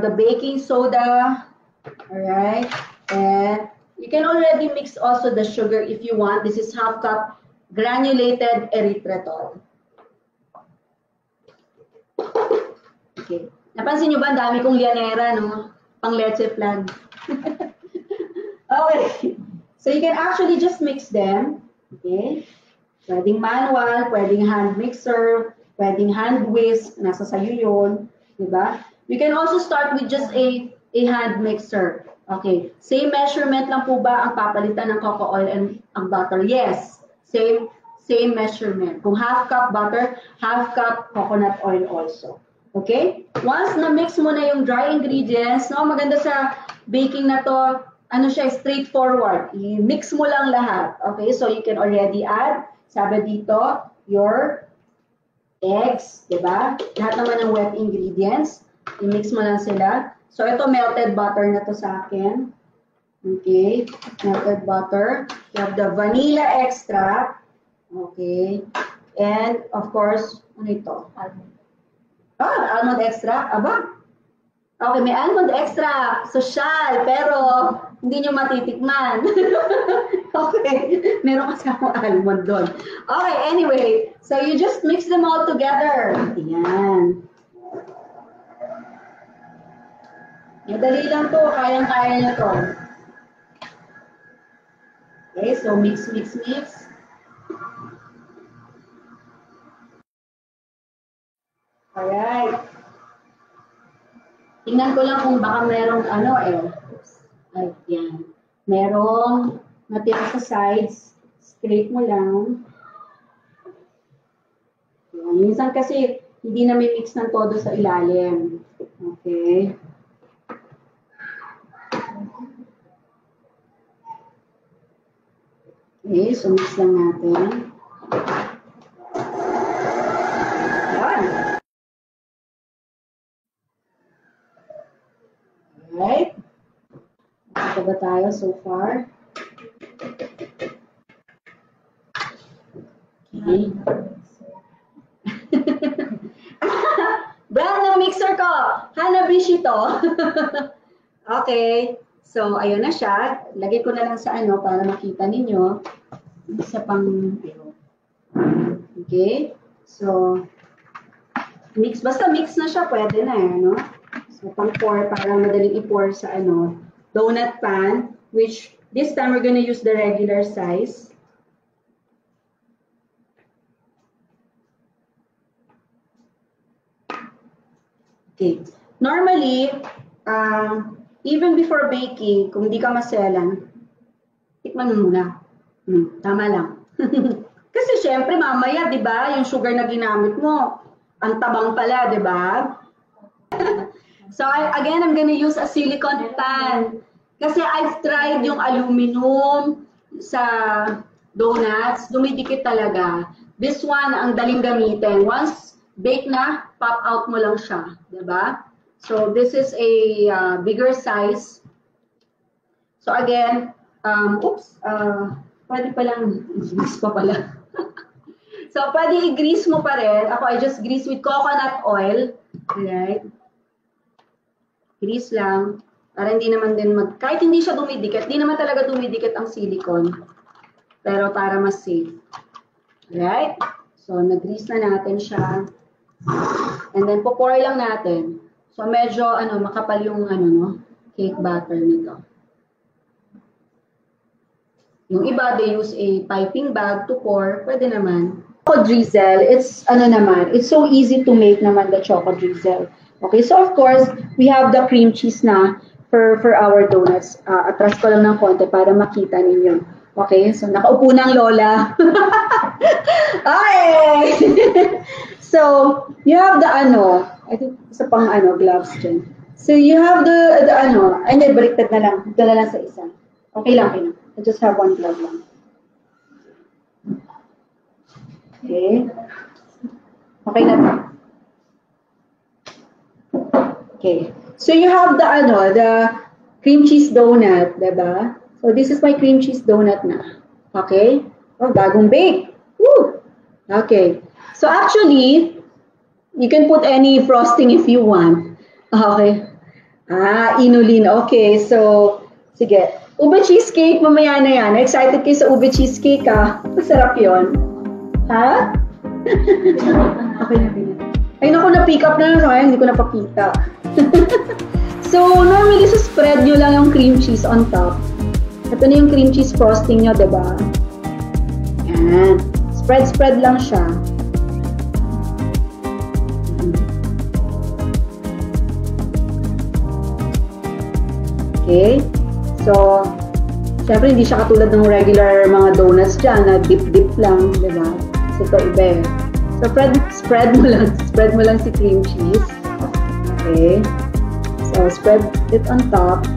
the baking soda. All right. And you can already mix also the sugar if you want. This is half cup granulated erythritol. Okay. Napansin nyo ba, ang dami kong lianera, no? Pang leche plan. Okay. So you can actually just mix them. Okay. Pwedeng manual, pwedeng hand mixer, pwedeng hand whisk, nasa sayo yun. Diba? You can also start with just a hand mixer. Okay. Same measurement lang po ba ang papalitan ng cocoa oil and ang butter? Yes. Same measurement. Kung half cup butter, half cup coconut oil also. Okay? Once na-mix mo na yung dry ingredients, no, maganda sa baking na to, ano siya, straightforward. I-mix mo lang lahat. Okay? So you can already add, sabi dito, your eggs, diba? Lahat naman ng wet ingredients. I-mix mo lang sila. So ito, melted butter na to sa akin. Okay? Melted butter. You have the vanilla extract. Okay? And, of course, ano ito? Almond extract? Aba? Okay, may almond extract. Social, pero hindi nyo matitikman. Okay, meron kasi akong almond doon. Okay, anyway. So, you just mix them all together. Ayan. Madali lang to. Kayang-kaya nyo to. Okay, so mix. Alright. Tingnan ko lang kung baka merong ano ay, yan. Merong natira sa sides. Scrape mo lang. Yan. Minsan kasi hindi na may mix ng todo sa ilalim. Okay. Okay, so mix lang natin. Right? Ito ba tayo so far? Okay. Brand ng mixer ko! Hanabishi to. Okay. So, ayun na siya. Lagay ko na lang sa ano para makita ninyo. Isa pang... Okay. So, mix. Basta mix na siya. Pwede na eh, no? So, pang-pour, para madaling i-pour sa ano, donut pan, which this time we're gonna use the regular size. Okay. Normally, even before baking, kung hindi ka maselan, tikman mo muna. Tama lang. Kasi syempre, mamaya, di ba, yung sugar na ginamit mo, ang tabang pala, di ba? So, again, I'm gonna use a silicone pan. Kasi I've tried yung aluminum sa donuts. Dumidikit talaga. This one, ang daling gamitin. Once bake na, pop out mo lang siya. Diba? So, this is a bigger size. So, again, pwede palang, grease pa pala. So, pwede i-grease mo pa rin. Ako, I just grease with coconut oil. Alright? Grease lang. Para hindi naman din kahit hindi siya dumidikit, hindi naman talaga dumidikit ang silicone. Pero para mas safe. Alright? So, nag-grease na natin siya. And then, pour lang natin. So, medyo, makapal yung, cake batter nito. Yung iba, they use a piping bag to pour. Pwede naman. Choco drizzle, it's, it's so easy to make naman the choco drizzle. Okay, so of course, we have the cream cheese na for our donuts. Atras ko lang ng konti para makita ninyo. Okay, so nakaupo ng lola. Okay! So, you have the I think isa pang gloves dyan. So, you have the ay hindi, baliktad na lang. Dito na lang sa isa. Okay lang. I just have one glove lang. Okay. Okay na to. Okay. So you have the cream cheese donut, diba? So this is my cream cheese donut na. Okay? Oh, bagong bake. Woo! Okay. So actually, you can put any frosting if you want. Okay. Inulin. Okay, so, sige. Ube cheesecake, mamaya na yan. Excited kayo sa ube cheesecake, Masarap yon. Ha? Okay na, ay, naku, na-pick up na lang. Kaya hindi ko napakita. So, normally, sa spread nyo lang yung cream cheese on top. Ito na yung cream cheese frosting nyo, diba? Yan. Spread lang siya. Okay? So, syempre hindi siya katulad ng regular mga donuts dyan na dip-dip lang, di ba? So, ito iba eh. So, spread mo lang si cream cheese. Okay? So, spread it on top.